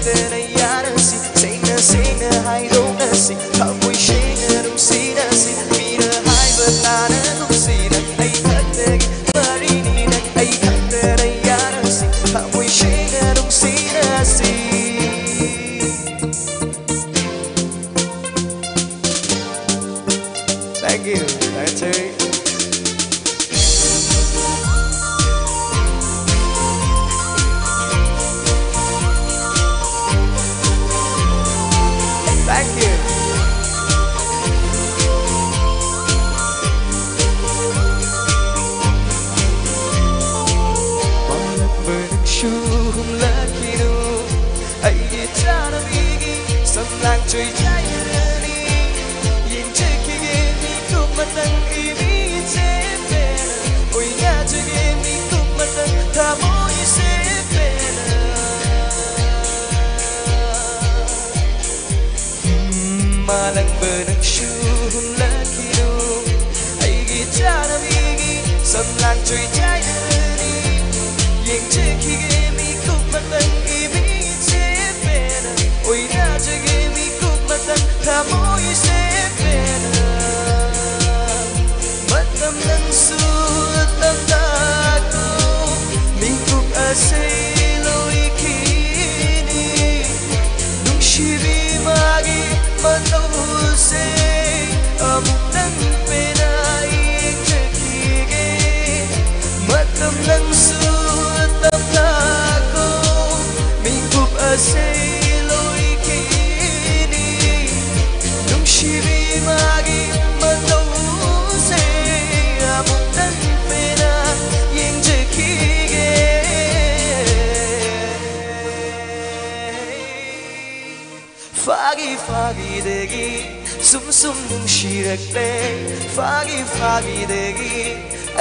khꯛꯇꯅ ꯌꯥꯔꯁꯤ ꯁꯦꯡꯅ ꯁꯦꯡꯅ ꯍꯥꯏꯗꯣꯛꯅꯁꯤ ꯊꯃꯣꯏ ꯁꯦꯡꯅ ꯅꯨꯡꯁꯤꯅꯁꯤ ꯃꯤꯅ ꯍꯥꯏꯕ ꯇꯥꯅꯒꯨꯝꯁꯤ ꯅꯪ ꯑꯩ ꯈꯛꯇꯒꯤ ꯃꯔꯤꯅꯤ ꯅꯪ ꯑꯩ ꯈꯛꯇꯅ ꯌꯥꯔꯁꯤ ꯊꯃꯣꯏ ꯁꯦꯡꯅ ꯅꯨꯡꯁꯤꯅꯁꯤ. Thank you. That's it. Thank you. Shum la Keinou, ai chana bigi, sam lang chui chai ni, yin che kige mi kum matang imi che pena, oi ya che mi kum matang tha moi se pena. Malang benang shum la Keinou, ai chana bigi, sam lang chui chai ni. Yin che kige mi kum matang imi che pena, oi na che mi kum matang tha moi se pena. Matam lang su tam ta ko mi kum asay loi kini nung shibi magi matau se amuk nang pena yin che kige matam lang su say loi kini nung shibi magi matau se amuk nang pena yin che kige fagi degi sum nung shirakle fagi degi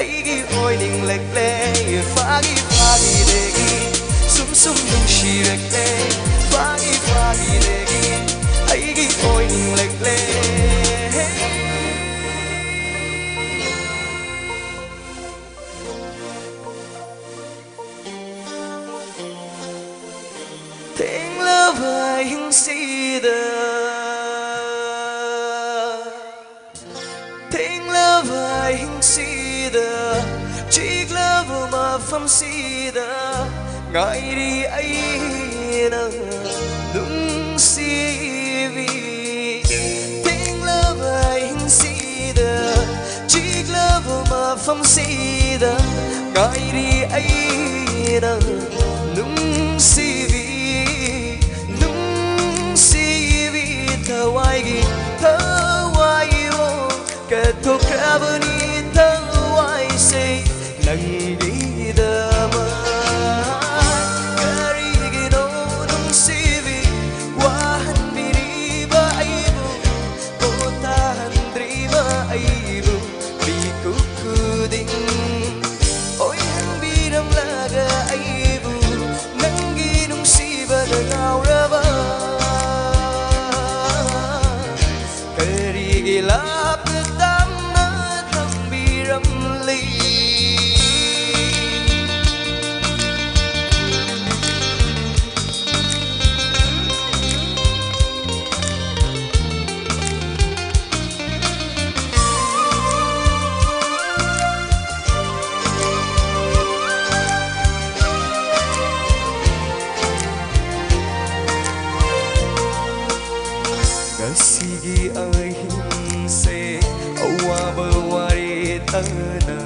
aigi oining lekle fagi degi sum nung shirakle fagi degi aigi oining lekle. Tiếng lỡ vai hình si đờ, tiếng lỡ vai hình si đờ, chiếc lỡ vừa mà phẩm si đờ. Ngại đi ấy nâng đúng si vì tiếng lỡ vai hình si đờ chiếc lỡ vô mà phong si đờ ngại đi ấy nâng đúng si vì thơ hoài vô kết thúc ra bên đi thơ hoài say nâng đi đờ mà Sige ay hinse awa bawari tana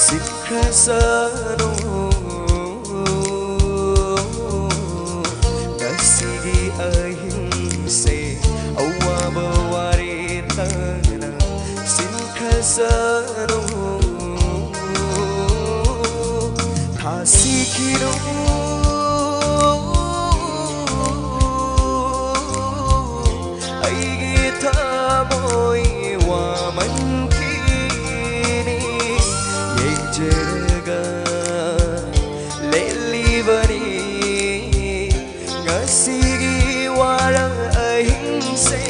sikrasano Sige ay hinse awa bawari tana sikrasano Tasikiro Moi wa man kini yek jaga leli bani ngasigi warang ahing se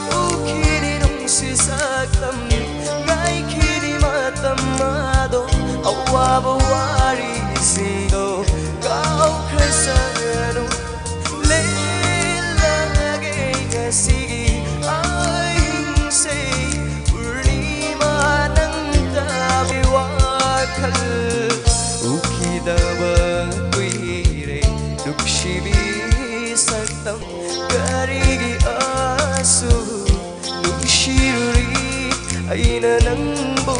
ukini nung si saktam ngai kini matam ado awa bawari sido kau khasa ꯎꯈꯤꯗꯕ ꯀꯨꯏꯔꯦ ꯅꯨꯡꯁꯤꯕꯤ ꯁꯛꯇꯝ ꯀꯔꯤꯒꯤ ꯑꯁꯨꯛ ꯅꯨꯡꯁꯤꯔꯨꯔꯤ ꯑꯩꯅ ꯅꯪꯕꯨ